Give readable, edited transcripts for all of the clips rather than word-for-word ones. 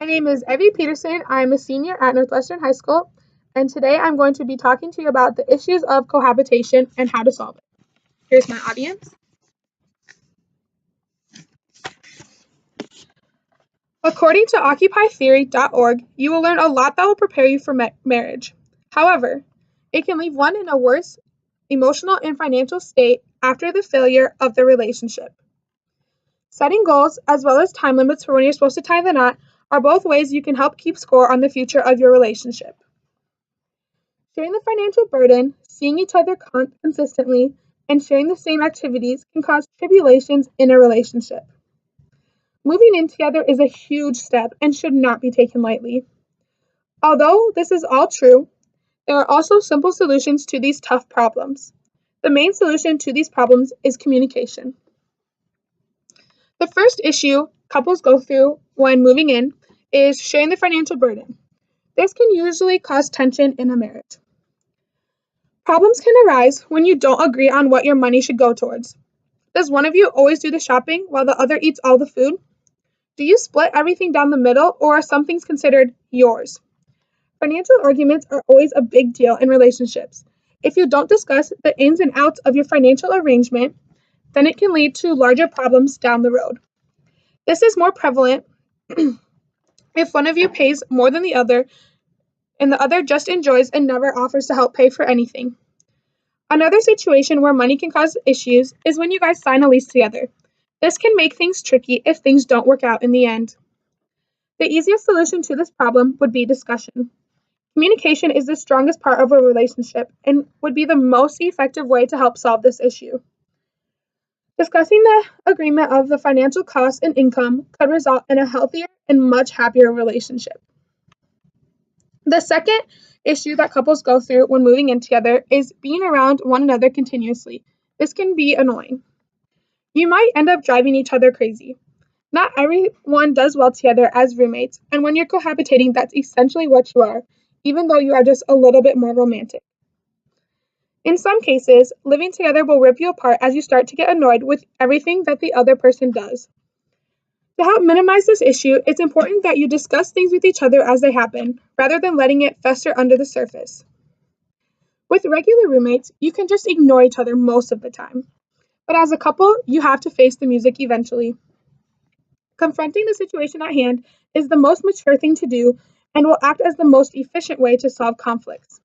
My name is Evie Peterson. I'm a senior at Northwestern High School, and today I'm going to be talking to you about the issues of cohabitation and how to solve it. Here's my audience. According to occupytheory.org, you will learn a lot that will prepare you for marriage. However, it can leave one in a worse emotional and financial state after the failure of the relationship. Setting goals, as well as time limits for when you're supposed to tie the knot, are both ways you can help keep score on the future of your relationship. Sharing the financial burden, seeing each other consistently, and sharing the same activities can cause tribulations in a relationship. Moving in together is a huge step and should not be taken lightly. Although this is all true, there are also simple solutions to these tough problems. The main solution to these problems is communication. The first issue couples go through when moving in is sharing the financial burden. This can usually cause tension in a marriage. Problems can arise when you don't agree on what your money should go towards. Does one of you always do the shopping while the other eats all the food? Do you split everything down the middle, or are some things considered yours? Financial arguments are always a big deal in relationships. If you don't discuss the ins and outs of your financial arrangement, then it can lead to larger problems down the road. This is more prevalent if one of you pays more than the other and the other just enjoys and never offers to help pay for anything. Another situation where money can cause issues is when you guys sign a lease together. This can make things tricky if things don't work out in the end. The easiest solution to this problem would be discussion. Communication is the strongest part of a relationship and would be the most effective way to help solve this issue. Discussing the agreement of the financial costs and income could result in a healthier and much happier relationship. The second issue that couples go through when moving in together is being around one another continuously. This can be annoying. You might end up driving each other crazy. Not everyone does well together as roommates, and when you're cohabitating, that's essentially what you are, even though you are just a little bit more romantic. In some cases, living together will rip you apart as you start to get annoyed with everything that the other person does. To help minimize this issue, it's important that you discuss things with each other as they happen, rather than letting it fester under the surface. With regular roommates, you can just ignore each other most of the time. But as a couple, you have to face the music eventually. Confronting the situation at hand is the most mature thing to do and will act as the most efficient way to solve conflicts.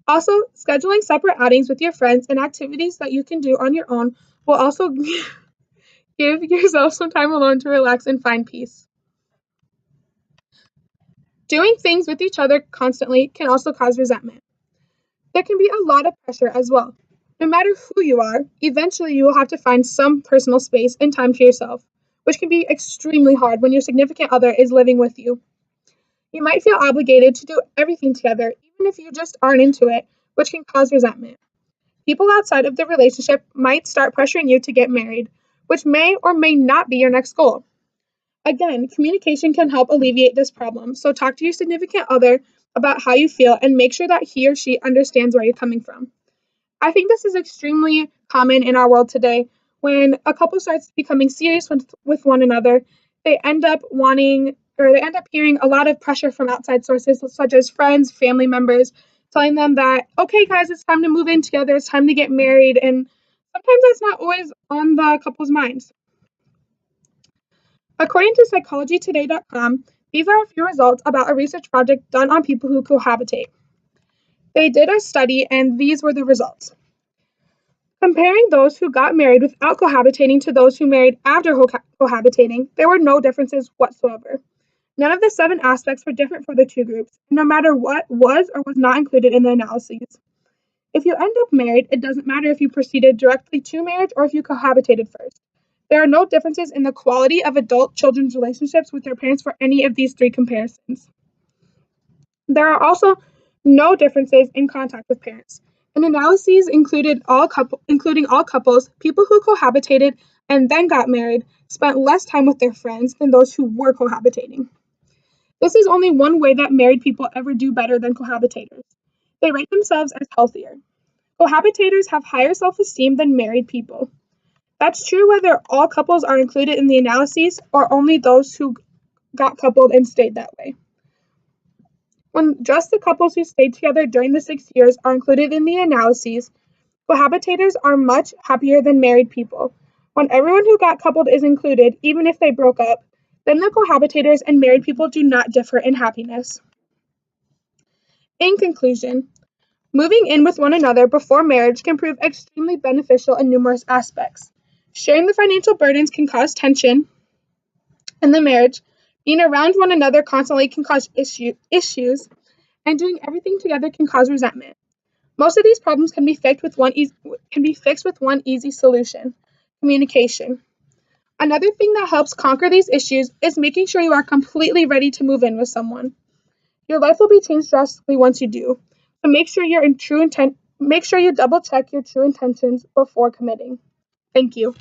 Also, scheduling separate outings with your friends and activities that you can do on your own will also give yourself some time alone to relax and find peace. Doing things with each other constantly can also cause resentment. There can be a lot of pressure as well. No matter who you are, eventually you will have to find some personal space and time to yourself, which can be extremely hard when your significant other is living with you. You might feel obligated to do everything together, even if you just aren't into it, which can cause resentment. People outside of the relationship might start pressuring you to get married, which may or may not be your next goal. Again, communication can help alleviate this problem, so talk to your significant other about how you feel and make sure that he or she understands where you're coming from. I think this is extremely common in our world today. When a couple starts becoming serious with one another, they end up hearing a lot of pressure from outside sources such as friends, family members, telling them that, okay, guys, it's time to move in together, it's time to get married, and sometimes that's not always on the couple's minds. According to psychologytoday.com, these are a few results about a research project done on people who cohabitate. They did a study, and these were the results. Comparing those who got married without cohabitating to those who married after cohabitating, there were no differences whatsoever. None of the 7 aspects were different for the two groups, no matter what was or was not included in the analyses. If you end up married, it doesn't matter if you proceeded directly to marriage or if you cohabitated first. There are no differences in the quality of adult children's relationships with their parents for any of these 3 comparisons. There are also no differences in contact with parents. And analyses including all couples, people who cohabitated and then got married, spent less time with their friends than those who were cohabitating. This is only one way that married people ever do better than cohabitators. They rate themselves as healthier. Cohabitators have higher self-esteem than married people. That's true whether all couples are included in the analyses or only those who got coupled and stayed that way. When just the couples who stayed together during the 6 years are included in the analyses, cohabitators are much happier than married people. When everyone who got coupled is included, even if they broke up, then the cohabitators and married people do not differ in happiness. In conclusion, moving in with one another before marriage can prove extremely beneficial in numerous aspects. Sharing the financial burdens can cause tension in the marriage. Being around one another constantly can cause issues, and doing everything together can cause resentment. Most of these problems can be fixed with one easy solution: communication. Another thing that helps conquer these issues is making sure you are completely ready to move in with someone. Your life will be changed drastically once you do. So make sure you double check your true intentions before committing. Thank you.